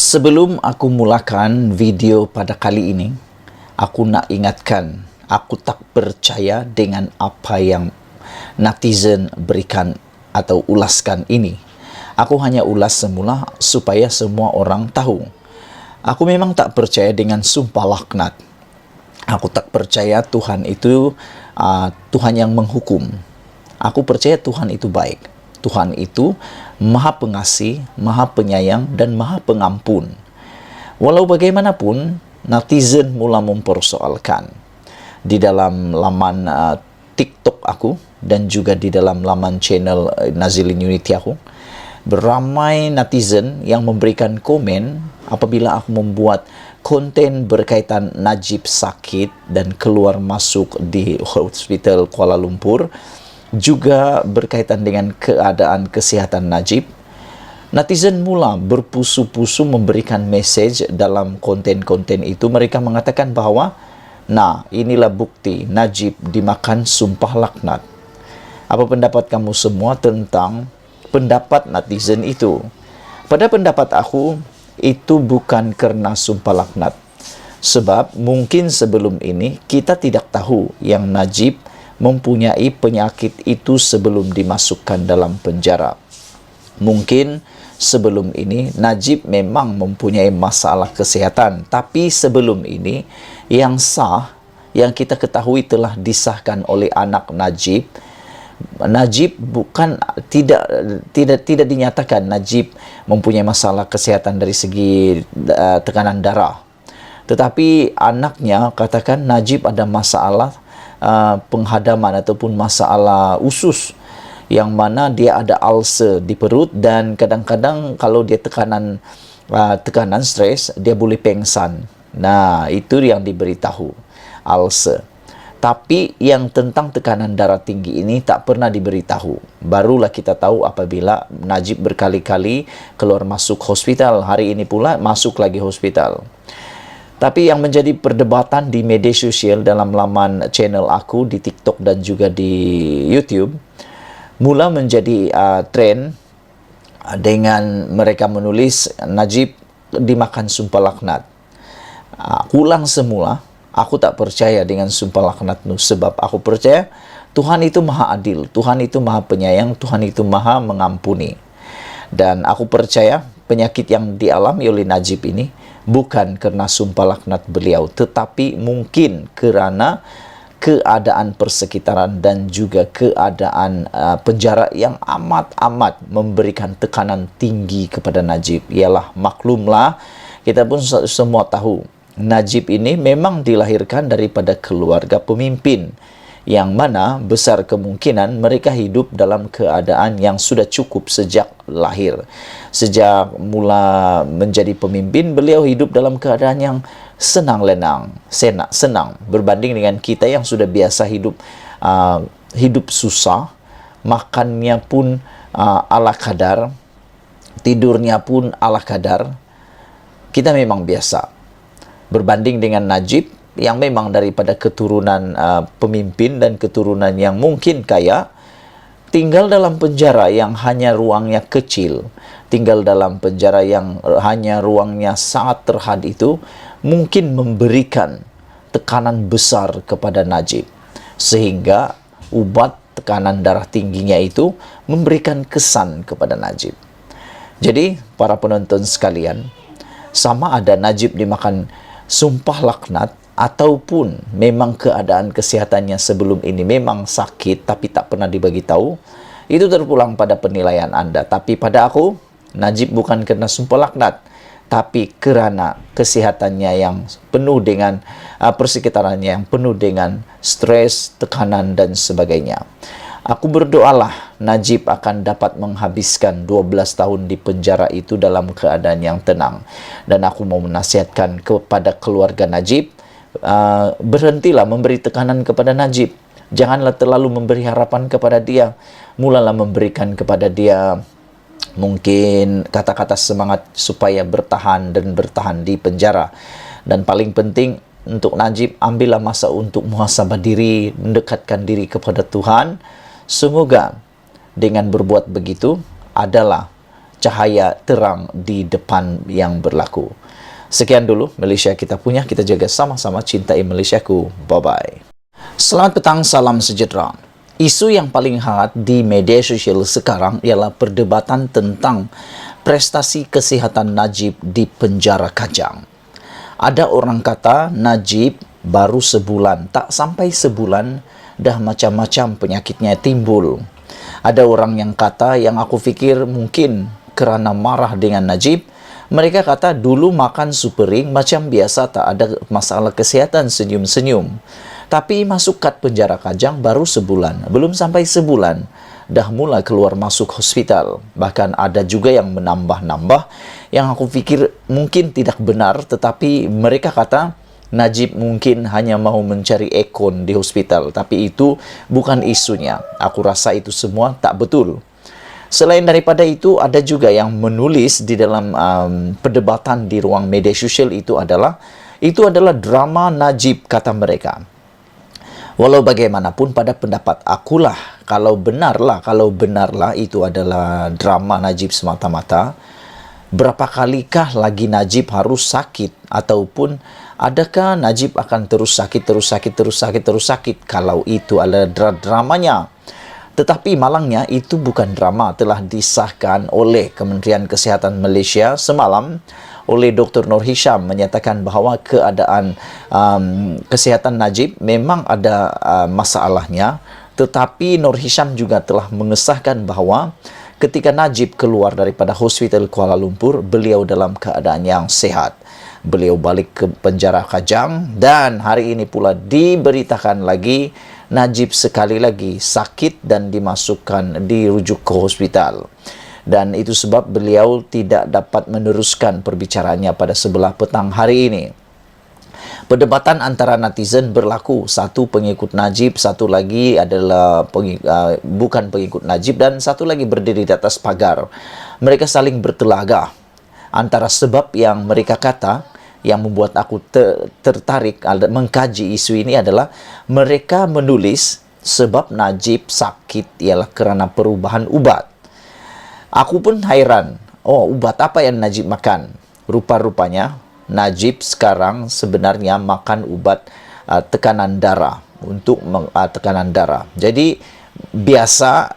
Sebelum aku mulakan video pada kali ini, aku nak ingatkan, aku tak percaya dengan apa yang netizen berikan atau ulaskan ini. Aku hanya ulas semula supaya semua orang tahu. Aku memang tak percaya dengan sumpah laknat. Aku tak percaya Tuhan itu Tuhan yang menghukum. Aku percaya Tuhan itu baik. Tuhan itu Maha Pengasih, Maha Penyayang, dan Maha Pengampun. Walau bagaimanapun, netizen mula mempersoalkan di dalam laman TikTok aku dan juga di dalam laman channel Nazilin Unity aku. Beramai netizen yang memberikan komen apabila aku membuat konten berkaitan Najib sakit dan keluar masuk di hospital Kuala Lumpur, juga berkaitan dengan keadaan kesihatan Najib. Netizen mula berpusu-pusu memberikan message dalam konten-konten itu. Mereka mengatakan bahawa, nah, inilah bukti Najib dimakan sumpah laknat. Apa pendapat kamu semua tentang pendapat netizen itu? Pada pendapat aku, itu bukan kerana sumpah laknat. Sebab mungkin sebelum ini kita tidak tahu yang Najib mempunyai penyakit itu sebelum dimasukkan dalam penjara. Mungkin sebelum ini Najib memang mempunyai masalah kesihatan, tapi sebelum ini yang sah, yang kita ketahui telah disahkan oleh anak Najib, bukan tidak dinyatakan Najib mempunyai masalah kesihatan dari segi tekanan darah. Tetapi anaknya katakan Najib ada masalah penghadaman ataupun masalah usus, yang mana dia ada ulcer di perut, dan kadang-kadang kalau dia tekanan stres, dia boleh pengsan. Nah, itu yang diberitahu, ulcer. Tapi yang tentang tekanan darah tinggi ini tak pernah diberitahu. Barulah kita tahu apabila Najib berkali-kali keluar masuk hospital. Hari ini pula masuk lagi hospital. Tapi yang menjadi perdebatan di media sosial dalam laman channel aku di TikTok dan juga di YouTube, mula menjadi trend dengan mereka menulis Najib dimakan sumpah laknat. Ulang semula, aku tak percaya dengan sumpah laknat itu, sebab aku percaya Tuhan itu maha adil, Tuhan itu maha penyayang, Tuhan itu maha mengampuni. Dan aku percaya penyakit yang dialami oleh Najib ini bukan kerana sumpah laknat beliau, tetapi mungkin kerana keadaan persekitaran dan juga keadaan penjara yang amat-amat memberikan tekanan tinggi kepada Najib. Ialah, maklumlah, kita pun semua tahu Najib ini memang dilahirkan daripada keluarga pemimpin, yang mana besar kemungkinan mereka hidup dalam keadaan yang sudah cukup sejak lahir. Sejak mula menjadi pemimpin, beliau hidup dalam keadaan yang senang berbanding dengan kita yang sudah biasa hidup susah, makannya pun ala kadar, tidurnya pun ala kadar. Kita memang biasa berbanding dengan Najib yang memang daripada keturunan pemimpin dan keturunan yang mungkin kaya, tinggal dalam penjara yang hanya ruangnya kecil, tinggal dalam penjara yang hanya ruangnya sangat terhad, itu mungkin memberikan tekanan besar kepada Najib, sehingga ubat tekanan darah tingginya itu memberikan kesan kepada Najib. Jadi para penonton sekalian, sama ada Najib dimakan sumpah laknat ataupun memang keadaan kesehatannya sebelum ini memang sakit tapi tak pernah dibagi tahu, itu terpulang pada penilaian Anda. Tapi pada aku, Najib bukan kerana sumpah laknat, tapi kerana kesehatannya yang penuh dengan persekitarannya yang penuh dengan stres, tekanan dan sebagainya. Aku berdoalah Najib akan dapat menghabiskan 12 tahun di penjara itu dalam keadaan yang tenang. Dan aku mau menasihatkan kepada keluarga Najib, berhentilah memberi tekanan kepada Najib. Janganlah terlalu memberi harapan kepada dia. Mulalah memberikan kepada dia mungkin kata-kata semangat supaya bertahan di penjara. Dan paling penting untuk Najib, ambillah masa untuk muhasabah diri, mendekatkan diri kepada Tuhan. Semoga dengan berbuat begitu adalah cahaya terang di depan yang berlaku. Sekian dulu Malaysia kita punya, kita jaga sama-sama, cintai Malaysiaku. Bye-bye. Selamat petang, salam sejahtera. Isu yang paling hangat di media sosial sekarang ialah perdebatan tentang prestasi kesihatan Najib di penjara Kajang. Ada orang kata Najib baru sebulan, tak sampai sebulan dah macam-macam penyakitnya timbul. Ada orang yang kata, yang aku fikir mungkin kerana marah dengan Najib, mereka kata dulu makan supering macam biasa, tak ada masalah kesihatan, senyum-senyum. Tapi masuk kad penjara Kajang baru sebulan, belum sampai sebulan, dah mula keluar masuk hospital. Bahkan ada juga yang menambah-nambah, yang aku fikir mungkin tidak benar, tetapi mereka kata Najib mungkin hanya mau mencari ekon di hospital, tapi itu bukan isunya. Aku rasa itu semua tak betul. Selain daripada itu, ada juga yang menulis di dalam perdebatan di ruang media sosial itu adalah drama Najib, kata mereka. Walau bagaimanapun, pada pendapat akulah, kalau benarlah itu adalah drama Najib semata-mata, berapa kalikah lagi Najib harus sakit, ataupun adakah Najib akan terus sakit kalau itu adalah dramanya. Tetapi malangnya itu bukan drama, telah disahkan oleh Kementerian Kesihatan Malaysia semalam oleh Dr. Nur Hisham, menyatakan bahawa keadaan kesihatan Najib memang ada masalahnya, tetapi Nur Hisham juga telah mengesahkan bahawa ketika Najib keluar daripada Hospital Kuala Lumpur, beliau dalam keadaan yang sehat. Beliau balik ke penjara Kajang, dan hari ini pula diberitakan lagi Najib sekali lagi sakit dan dirujuk ke hospital. Dan itu sebab beliau tidak dapat meneruskan perbicaraannya pada sebelah petang hari ini. Perdebatan antara netizen berlaku. Satu pengikut Najib, satu lagi adalah bukan pengikut Najib, dan satu lagi berdiri di atas pagar. Mereka saling bertelaga. Antara sebab yang mereka kata, yang membuat aku tertarik mengkaji isu ini adalah mereka menulis sebab Najib sakit ialah kerana perubahan ubat. Aku pun hairan, ubat apa yang Najib makan? Rupa-rupanya Najib sekarang sebenarnya makan ubat tekanan darah, untuk tekanan darah. Jadi biasa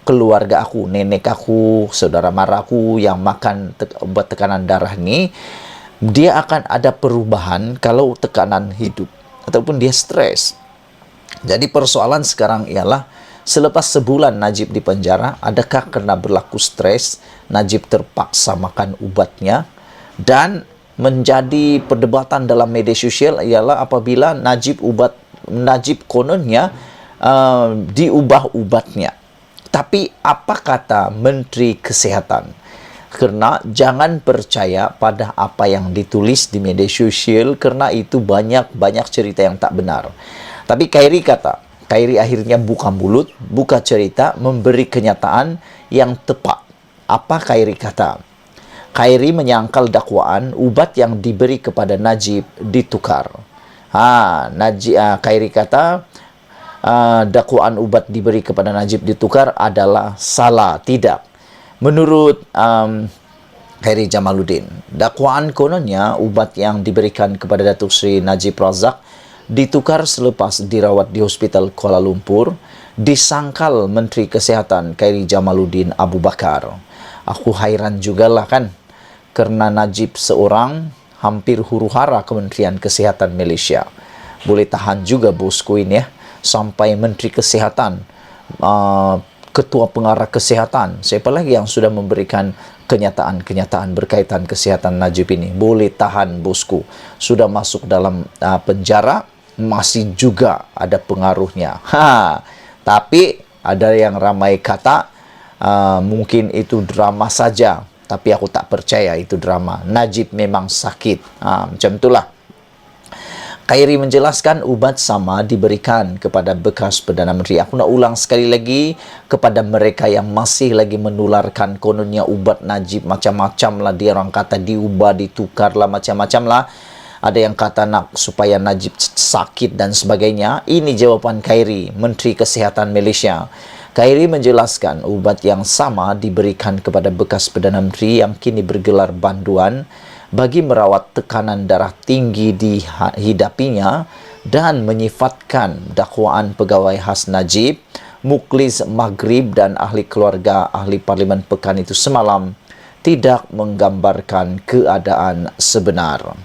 keluarga aku, nenek aku, saudara mara aku yang makan obat tekanan darah ni, dia akan ada perubahan kalau tekanan hidup ataupun dia stres. Jadi persoalan sekarang ialah, selepas sebulan Najib di penjara, adakah kerana berlaku stres Najib terpaksa makan ubatnya? Dan menjadi perdebatan dalam media sosial ialah apabila Najib kononnya diubah ubatnya. Tapi apa kata Menteri Kesihatan? Kerana jangan percaya pada apa yang ditulis di media sosial, kerana itu banyak cerita yang tak benar. Tapi Khairi akhirnya buka mulut, buka cerita, memberi kenyataan yang tepat. Apa Khairi kata? Khairi menyangkal dakwaan ubat yang diberi kepada Najib ditukar. Khairi kata dakwaan ubat diberi kepada Najib ditukar adalah salah. Tidak. Menurut Khairi Jamaluddin, dakwaan kononnya ubat yang diberikan kepada Datuk Seri Najib Razak ditukar selepas dirawat di Hospital Kuala Lumpur, disangkal Menteri Kesihatan Khairi Jamaluddin Abu Bakar. Aku hairan jugalah kan, kerana Najib seorang hampir huru-hara Kementerian Kesihatan Malaysia. Boleh tahan juga bosku ini ya, sampai Menteri Kesihatan, Ketua Pengarah Kesihatan, siapa lagi yang sudah memberikan kenyataan berkaitan kesihatan Najib ini. Boleh tahan bosku, sudah masuk dalam penjara, masih juga ada pengaruhnya. Tapi ada yang ramai kata mungkin itu drama saja, tapi aku tak percaya itu drama. Najib memang sakit. Macam itulah. Khairi menjelaskan ubat sama diberikan kepada bekas Perdana Menteri. Aku nak ulang sekali lagi kepada mereka yang masih lagi menularkan kononnya ubat Najib macam-macam lah. Dia orang kata diubah, ditukar lah, macam-macam lah. Ada yang kata nak supaya Najib sakit dan sebagainya. Ini jawapan Khairi, Menteri Kesihatan Malaysia. Khairi menjelaskan ubat yang sama diberikan kepada bekas Perdana Menteri yang kini bergelar banduan bagi merawat tekanan darah tinggi dihidapinya dan menyifatkan dakwaan pegawai khas Najib, Muklis Maghrib dan ahli keluarga ahli Parlimen Pekan itu semalam tidak menggambarkan keadaan sebenar.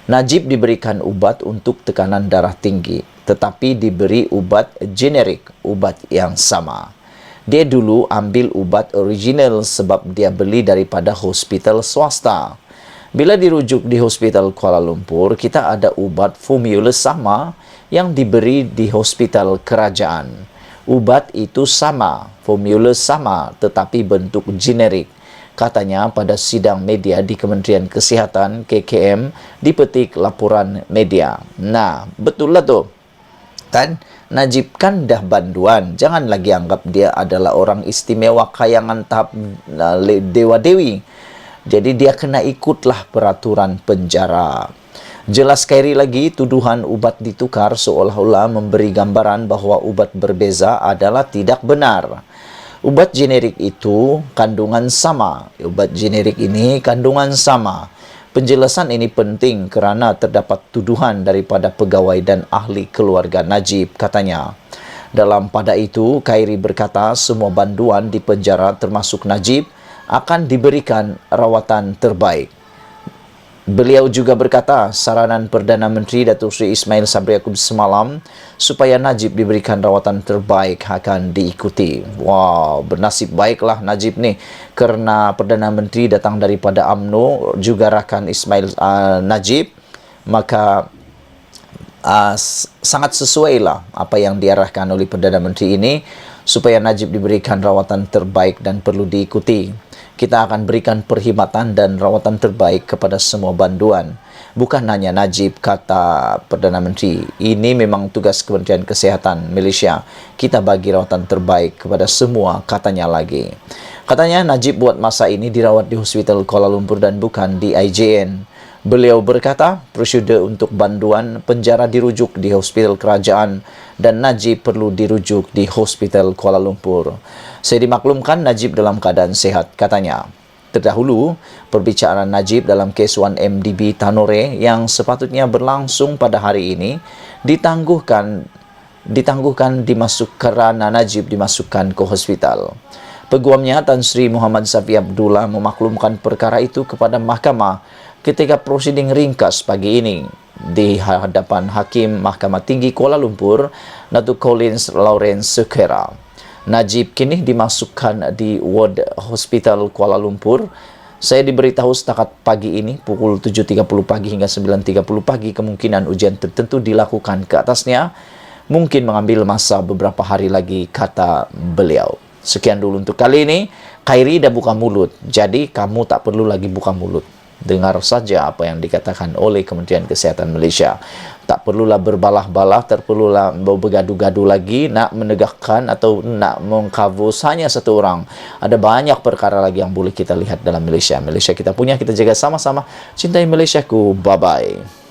Najib diberikan ubat untuk tekanan darah tinggi, tetapi diberi ubat generik, ubat yang sama. Dia dulu ambil ubat original sebab dia beli daripada hospital swasta. Bila dirujuk di hospital Kuala Lumpur, kita ada ubat formula sama yang diberi di hospital kerajaan. Ubat itu sama, formula sama, tetapi bentuk generik. Katanya pada sidang media di Kementerian Kesihatan KKM dipetik laporan media. Nah, betul lah tu. Kan Najib kan dah banduan. Jangan lagi anggap dia adalah orang istimewa kayangan tahap dewa-dewi. Jadi dia kena ikutlah peraturan penjara. Jelas Khairi lagi, tuduhan ubat ditukar seolah-olah memberi gambaran bahawa ubat berbeza adalah tidak benar. Ubat generik itu kandungan sama. Ubat generik ini kandungan sama. Penjelasan ini penting kerana terdapat tuduhan daripada pegawai dan ahli keluarga Najib, katanya. Dalam pada itu, Khairi berkata semua banduan di penjara termasuk Najib akan diberikan rawatan terbaik. Beliau juga berkata saranan Perdana Menteri Datuk Seri Ismail Sabri Yaakob semalam supaya Najib diberikan rawatan terbaik akan diikuti. Wow, bernasib baiklah Najib ni kerana Perdana Menteri datang daripada UMNO juga rakan Ismail Najib, maka sangat sesuailah apa yang diarahkan oleh Perdana Menteri ini supaya Najib diberikan rawatan terbaik dan perlu diikuti. Kita akan berikan perkhidmatan dan rawatan terbaik kepada semua banduan. Bukan hanya Najib, kata Perdana Menteri. Ini memang tugas Kementerian Kesihatan Malaysia. Kita bagi rawatan terbaik kepada semua, katanya lagi. Katanya Najib buat masa ini dirawat di Hospital Kuala Lumpur dan bukan di IJN. Beliau berkata, prosedur untuk banduan penjara dirujuk di hospital kerajaan dan Najib perlu dirujuk di Hospital Kuala Lumpur. Saya dimaklumkan Najib dalam keadaan sehat, katanya. Terdahulu, perbicaraan Najib dalam kes 1MDB Tanore yang sepatutnya berlangsung pada hari ini ditangguhkan kerana Najib dimasukkan ke hospital. Peguamnya Tan Sri Muhammad Safi Abdullah memaklumkan perkara itu kepada mahkamah ketika prosiding ringkas pagi ini di hadapan Hakim Mahkamah Tinggi Kuala Lumpur, Datuk Collins Lawrence Sukera. Najib kini dimasukkan di ward Hospital Kuala Lumpur. Saya diberitahu setakat pagi ini pukul 7.30 pagi hingga 9.30 pagi kemungkinan ujian tertentu dilakukan ke atasnya. Mungkin mengambil masa beberapa hari lagi, kata beliau. Sekian dulu untuk kali ini. Khairi dah buka mulut, jadi kamu tak perlu lagi buka mulut. Dengar saja apa yang dikatakan oleh Kementerian Kesihatan Malaysia. Tak perlulah berbalah-balah, tak perlulah bergaduh-gaduh lagi nak menegakkan atau nak mengcover hanya satu orang. Ada banyak perkara lagi yang boleh kita lihat dalam Malaysia. Malaysia kita punya, kita jaga sama-sama. Cintai Malaysiaku. Bye-bye.